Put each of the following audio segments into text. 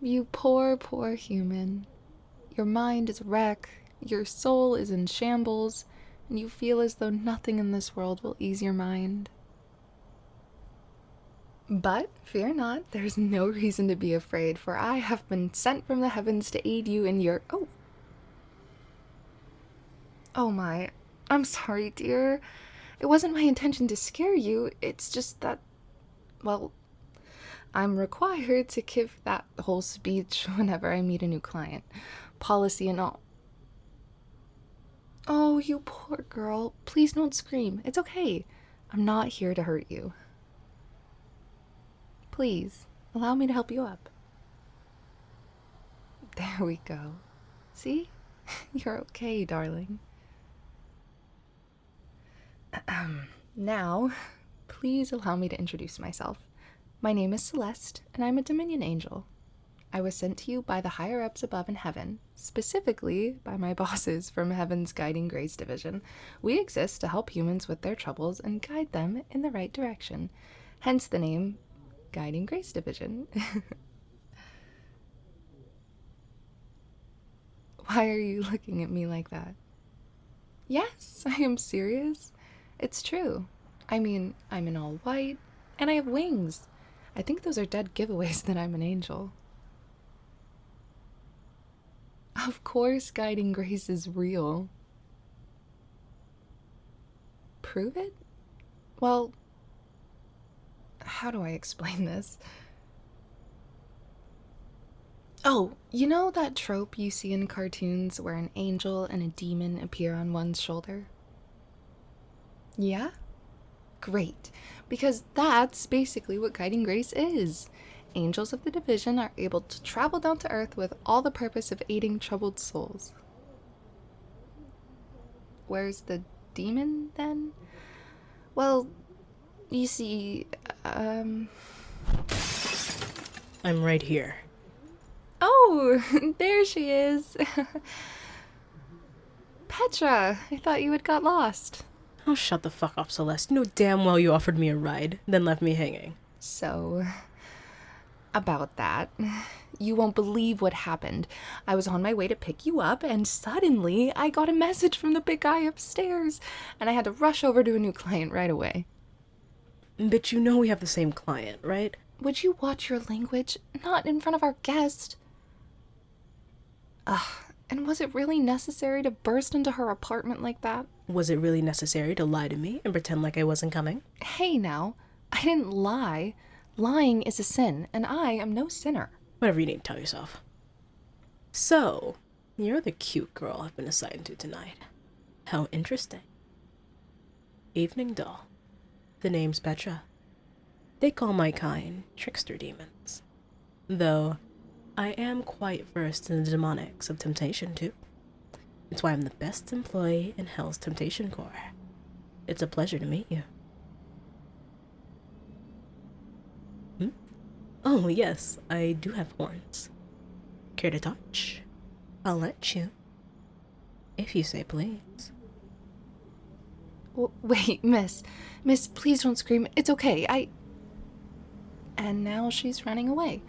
You poor, poor human. Your mind is a wreck, your soul is in shambles, and you feel as though nothing in this world will ease your mind. But fear not, there's no reason to be afraid, for I have been sent from the heavens to aid you in your... Oh my, I'm sorry, dear. It wasn't my intention to scare you, it's just that, well, I'm required to give that whole speech whenever I meet a new client. Policy and all. Oh, you poor girl. Please don't scream. It's okay. I'm not here to hurt you. Please, allow me to help you up. There we go. See? You're okay, darling. Now, please allow me to introduce myself. My name is Celeste, and I'm a Dominion Angel. I was sent to you by the higher-ups above in heaven, specifically by my bosses from Heaven's Guiding Grace Division. We exist to help humans with their troubles and guide them in the right direction, hence the name Guiding Grace Division. Why are you looking at me like that? Yes, I am serious. It's true. I mean, I'm in all white, and I have wings. I think those are dead giveaways that I'm an angel. Of course, Guiding Grace is real. Prove it? Well, how do I explain this? Oh, you know that trope you see in cartoons where an angel and a demon appear on one's shoulder? Yeah? Great, because that's basically what Guiding Grace is. Angels of the Division are able to travel down to Earth with all the purpose of aiding troubled souls. Where's the demon, then? Well, you see, I'm right here. Oh, there she is. Petra, I thought you had got lost. Oh, shut the fuck up, Celeste. You know damn well you offered me a ride, then left me hanging. So, about that, you won't believe what happened. I was on my way to pick you up, and suddenly I got a message from the big guy upstairs, and I had to rush over to a new client right away. But you know we have the same client, right? Would you watch your language? Not in front of our guest. And was it really necessary to burst into her apartment like that? Was it really necessary to lie to me and pretend like I wasn't coming? Hey now, I didn't lie. Lying is a sin, and I am no sinner. Whatever you need to tell yourself. So, you're the cute girl I've been assigned to tonight. How interesting. Evening doll. The name's Petra. They call my kind trickster demons. Though, I am quite versed in the demonics of temptation, too. It's why I'm the best employee in Hell's Temptation Corps. It's a pleasure to meet you. Oh, yes, I do have horns. Care to touch? I'll let you. If you say please. Wait, miss, please don't scream. It's okay, And now she's running away.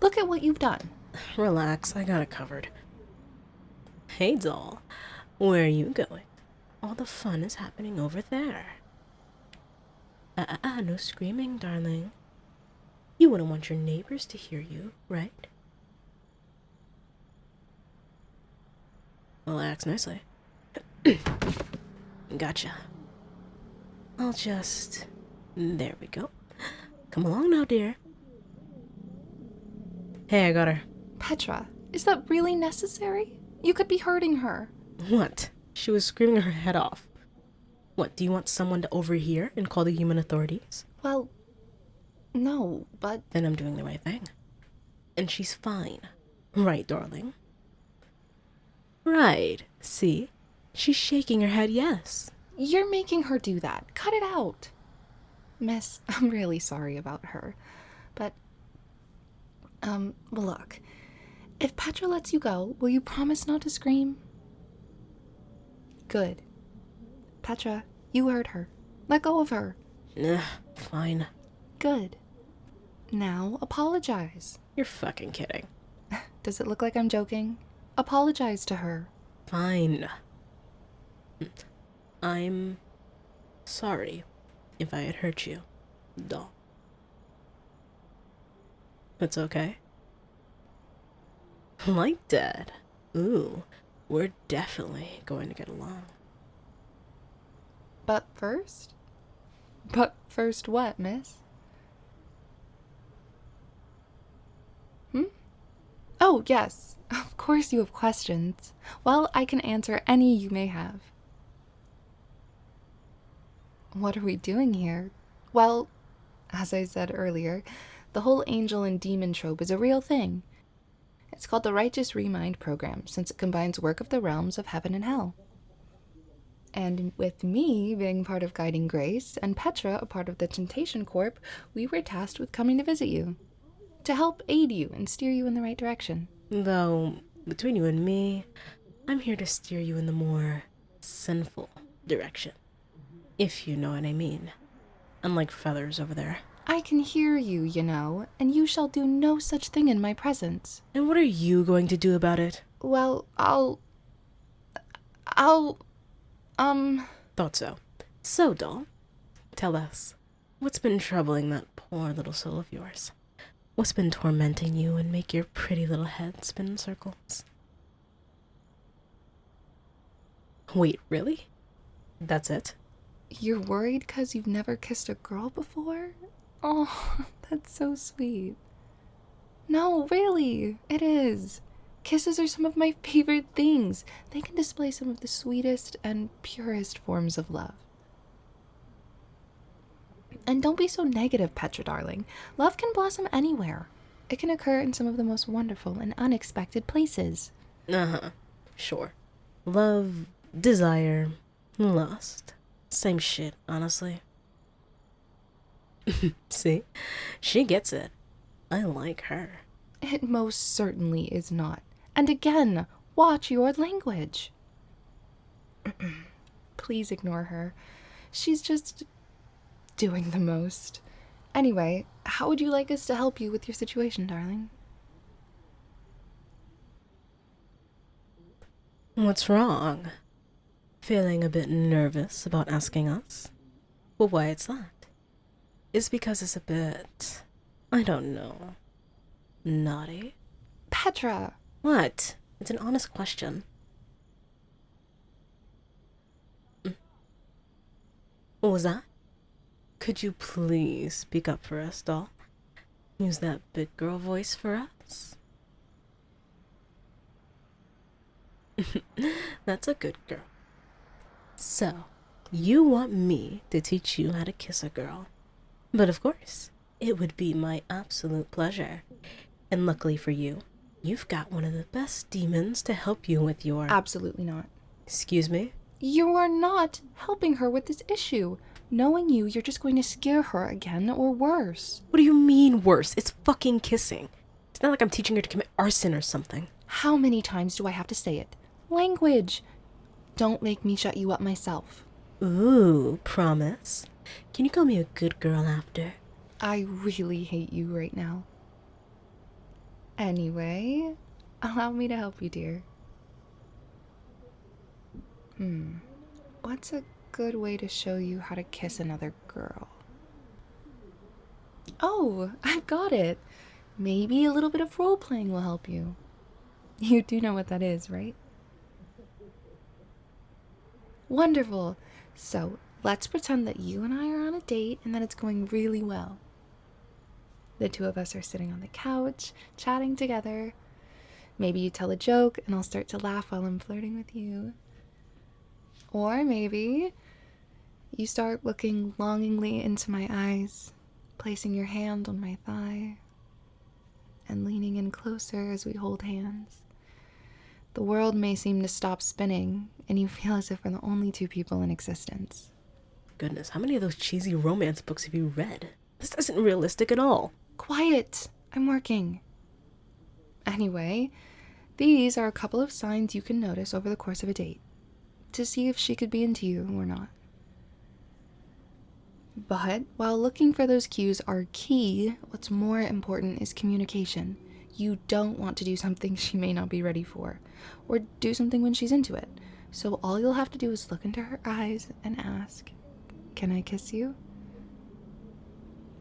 Look at what you've done. Relax, I got it covered. Hey, doll. Where are you going? All the fun is happening over there. No screaming, darling. You wouldn't want your neighbors to hear you, right? Relax nicely. Gotcha. I'll just... There we go. Come along now, dear. Hey, I got her. Petra, is that really necessary? You could be hurting her. What? She was screaming her head off. What, do you want someone to overhear and call the human authorities? Well, no, but... Then I'm doing the right thing. And she's fine. Right, darling? Right. See? She's shaking her head yes. You're making her do that. Cut it out. Miss, I'm really sorry about her. But, well, look. If Petra lets you go, will you promise not to scream? Good. Petra, you heard her. Let go of her. Fine. Good. Now apologize. You're fucking kidding. Does it look like I'm joking? Apologize to her. Fine. I'm sorry if I had hurt you, doll. It's okay. Like that. Ooh, we're definitely going to get along. But first? But first what, miss? Oh, yes. Of course you have questions. Well, I can answer any you may have. What are we doing here? Well, as I said earlier, the whole angel and demon trope is a real thing. It's called the Righteous Remind program, since it combines work of the realms of heaven and hell. And with me being part of Guiding Grace and Petra a part of the Temptation Corp, we were tasked with coming to visit you, to help aid you and steer you in the right direction. Though, between you and me, I'm here to steer you in the more sinful direction. If you know what I mean. Unlike feathers over there. I can hear you, you know, and you shall do no such thing in my presence. And what are you going to do about it? Well, I'll... Thought so. So, doll, tell us, what's been troubling that poor little soul of yours? What's been tormenting you and make your pretty little head spin in circles? Wait, really? That's it? You're worried because you've never kissed a girl before? Oh, that's so sweet. No, really, it is. Kisses are some of my favorite things. They can display some of the sweetest and purest forms of love. And don't be so negative, Petra, darling. Love can blossom anywhere. It can occur in some of the most wonderful and unexpected places. Uh-huh. Sure. Love, desire, lust. Same shit, honestly. See? She gets it. I like her. It most certainly is not. And again, watch your language. Please ignore her. She's just doing the most. Anyway, how would you like us to help you with your situation, darling? What's wrong? Feeling a bit nervous about asking us? Well, why it's that? It's because it's a bit, I don't know, naughty? Petra! What? It's an honest question. What was that? Could you please speak up for us, doll? Use that big girl voice for us? That's a good girl. So, you want me to teach you how to kiss a girl. But of course, it would be my absolute pleasure. And luckily for you, you've got one of the best demons to help you with your... Absolutely not. Excuse me? You are not helping her with this issue. Knowing you, you're just going to scare her again, or worse. What do you mean worse? It's fucking kissing. It's not like I'm teaching her to commit arson or something. How many times do I have to say it? Language. Don't make me shut you up myself. Ooh, promise. Can you call me a good girl after? I really hate you right now. Anyway, allow me to help you, dear. What's a good way to show you how to kiss another girl? Oh, I've got it. Maybe a little bit of role-playing will help you. You do know what that is, right? Wonderful. So, let's pretend that you and I are on a date and that it's going really well. The two of us are sitting on the couch, chatting together. Maybe you tell a joke and I'll start to laugh while I'm flirting with you. Or maybe you start looking longingly into my eyes, placing your hand on my thigh, and leaning in closer as we hold hands. The world may seem to stop spinning, and you feel as if we're the only two people in existence. Goodness, how many of those cheesy romance books have you read? This isn't realistic at all. Quiet! I'm working. Anyway, these are a couple of signs you can notice over the course of a date, to see if she could be into you or not. But while looking for those cues are key, what's more important is communication. You don't want to do something she may not be ready for, or do something when she's into it. So all you'll have to do is look into her eyes and ask, "Can I kiss you?"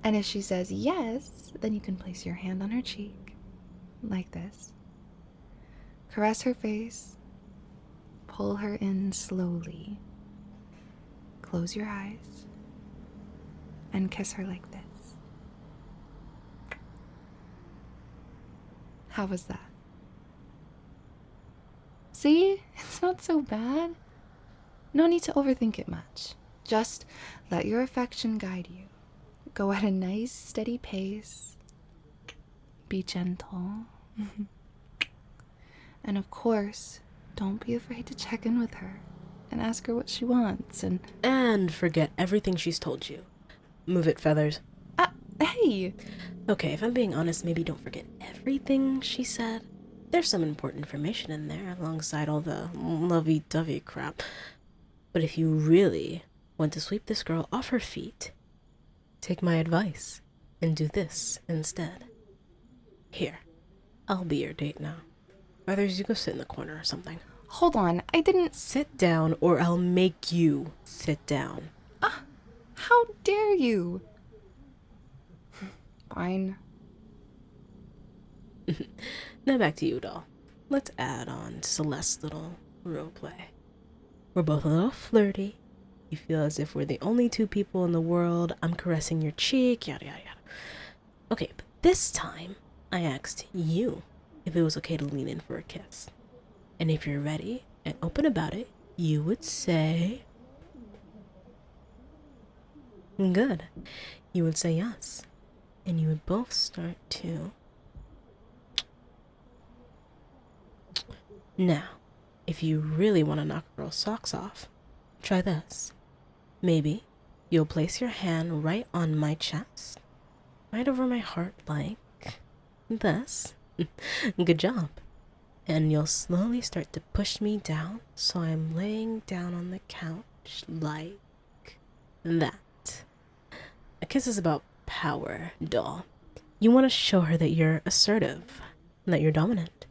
And if she says yes, then you can place your hand on her cheek, like this. Caress her face, pull her in slowly, close your eyes, and kiss her like this. How was that? See? It's not so bad. No need to overthink it much. Just let your affection guide you. Go at a nice, steady pace. Be gentle. And of course, don't be afraid to check in with her and ask her what she wants And forget everything she's told you. Move it, Feathers. Hey! Okay, if I'm being honest, maybe don't forget everything she said. There's some important information in there alongside all the lovey-dovey crap. But if you really want to sweep this girl off her feet, take my advice and do this instead. Here, I'll be your date now. Feathers, you go sit in the corner or something. Hold on, I didn't... Sit down or I'll make you sit down. How dare you? Fine. Now back to you, doll. Let's add on Celeste's little roleplay. We're both a little flirty. You feel as if we're the only two people in the world. I'm caressing your cheek, yada yada yada. Okay, but this time I asked you if it was okay to lean in for a kiss. And if you're ready and open about it, you would say... Good. You would say yes. And you would both start to... Now, if you really want to knock a girl's socks off, try this. Maybe you'll place your hand right on my chest, right over my heart like this. Good job. And you'll slowly start to push me down so I'm laying down on the couch like that. A kiss is about power, doll. You want to show her that you're assertive, that you're dominant,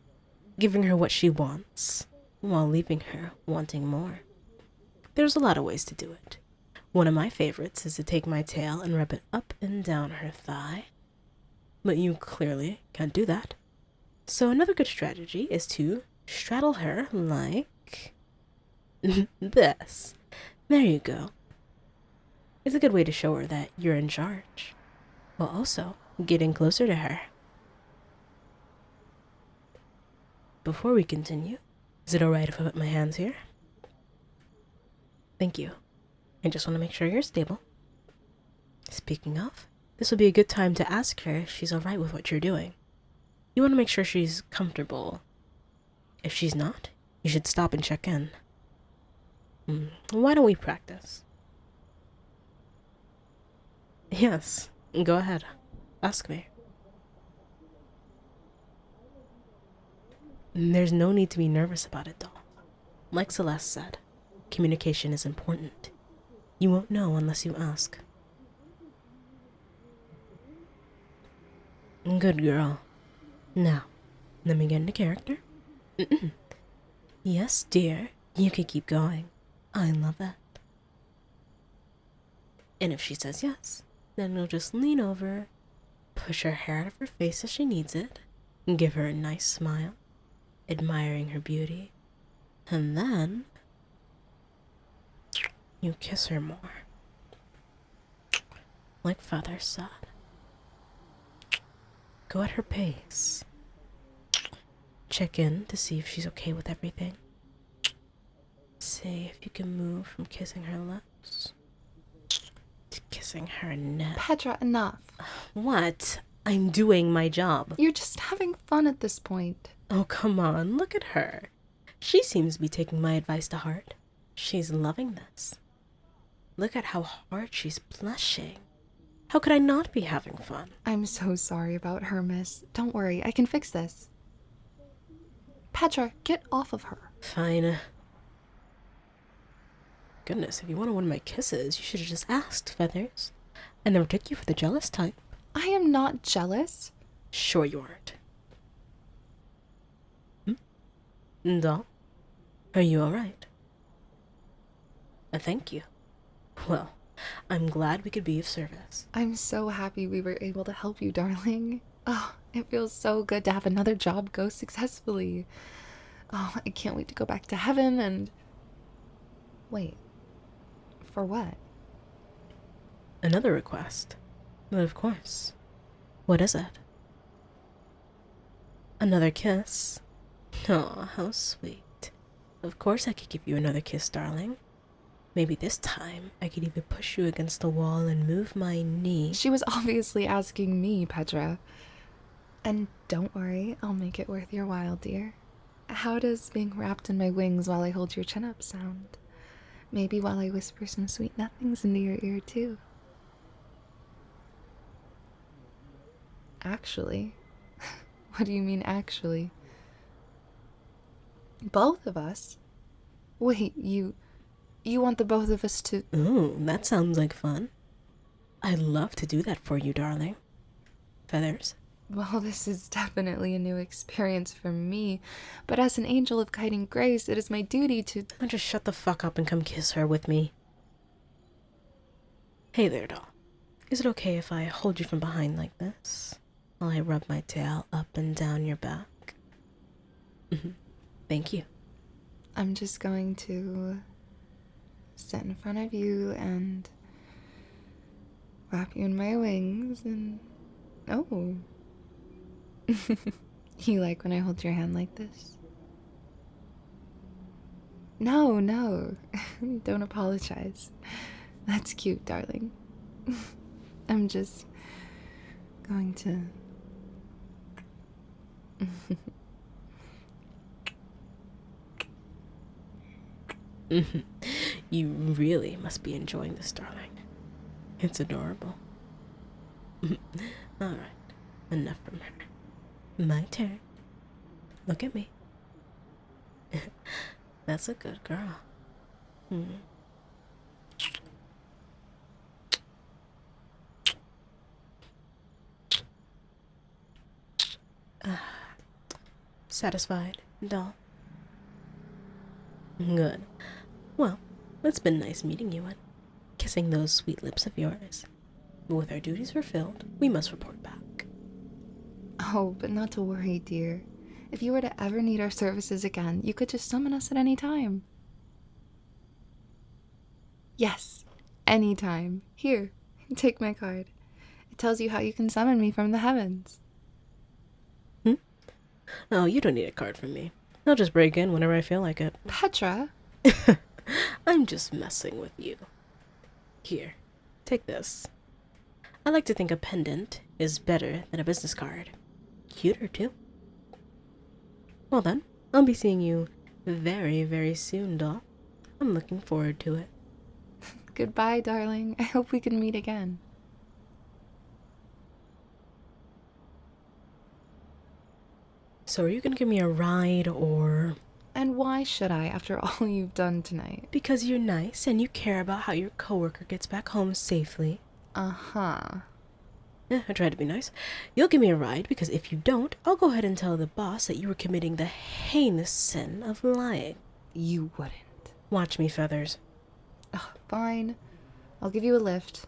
giving her what she wants while leaving her wanting more. There's a lot of ways to do it. One of my favorites is to take my tail and rub it up and down her thigh, but you clearly can't do that. So another good strategy is to straddle her like this. There you go. It's a good way to show her that you're in charge, while also getting closer to her. Before we continue, is it alright if I put my hands here? Thank you. I just want to make sure you're stable. Speaking of, this would be a good time to ask her if she's alright with what you're doing. You want to make sure she's comfortable. If she's not, you should stop and check in. Why don't we practice? Yes, go ahead. Ask me. There's no need to be nervous about it, doll. Like Celeste said, communication is important. You won't know unless you ask. Good girl. Now, let me get into character. Yes, dear, you can keep going. I love that. And if she says yes, then we'll just lean over, push her hair out of her face as she needs it, and give her a nice smile, admiring her beauty. And then you kiss her more. Like Father said. Go at her pace. Check in to see if she's okay with everything. See if you can move from kissing her lips to kissing her neck. Petra, enough. What? I'm doing my job. You're just having fun at this point. Oh, come on. Look at her. She seems to be taking my advice to heart. She's loving this. Look at how hard she's blushing. How could I not be having fun? I'm so sorry about her, miss. Don't worry, I can fix this. Petra, get off of her. Fine. goodness, if you wanted one of my kisses, you should have just asked, Feathers. I never took you for the jealous type. I am not jealous. Sure you aren't. Doll, are you alright? Thank you. Well, I'm glad we could be of service. I'm so happy we were able to help you, darling. Oh, it feels so good to have another job go successfully. Oh, I can't wait to go back to heaven and... Wait. For what? Another request. But of course. What is it? Another kiss? Aw, how sweet. Of course I could give you another kiss, darling. Maybe this time I could even push you against the wall and move my knee. She was obviously asking me, Petra. And don't worry, I'll make it worth your while, dear. How does being wrapped in my wings while I hold your chin up sound? Maybe while I whisper some sweet nothings into your ear, too. Actually? What do you mean, actually? Both of us? Wait, you want the both of us to... Ooh, that sounds like fun. I'd love to do that for you, darling. Feathers? Well, this is definitely a new experience for me, but as an angel of guiding grace, it is my duty to... Now just shut the fuck up and come kiss her with me. Hey there, doll. Is it okay if I hold you from behind like this, while I rub my tail up and down your back? Thank you. I'm just going to sit in front of you and wrap you in my wings and... Oh. You like when I hold your hand like this? No, don't apologize. That's cute, darling. I'm just going to... You really must be enjoying this, darling. It's adorable. Alright, enough from her. My turn. Look at me. That's a good girl. Satisfied, doll? Good. Well, it's been nice meeting you and kissing those sweet lips of yours. But with our duties fulfilled, we must report back. Oh, but not to worry, dear. If you were to ever need our services again, you could just summon us at any time. Yes, anytime. Here, take my card. It tells you how you can summon me from the heavens. Oh, you don't need a card from me. I'll just break in whenever I feel like it. Petra? I'm just messing with you. Here, take this. I like to think a pendant is better than a business card. Cuter, too. Well then, I'll be seeing you very, very soon, doll. I'm looking forward to it. Goodbye, darling. I hope we can meet again. So are you gonna give me a ride, or... And why should I, after all you've done tonight? Because you're nice and you care about how your coworker gets back home safely. Uh-huh. I tried to be nice. You'll give me a ride because if you don't, I'll go ahead and tell the boss that you were committing the heinous sin of lying. You wouldn't. Watch me, Feathers. Oh, fine. I'll give you a lift.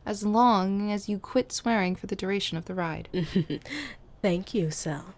As long as you quit swearing for the duration of the ride. Thank you, Sal.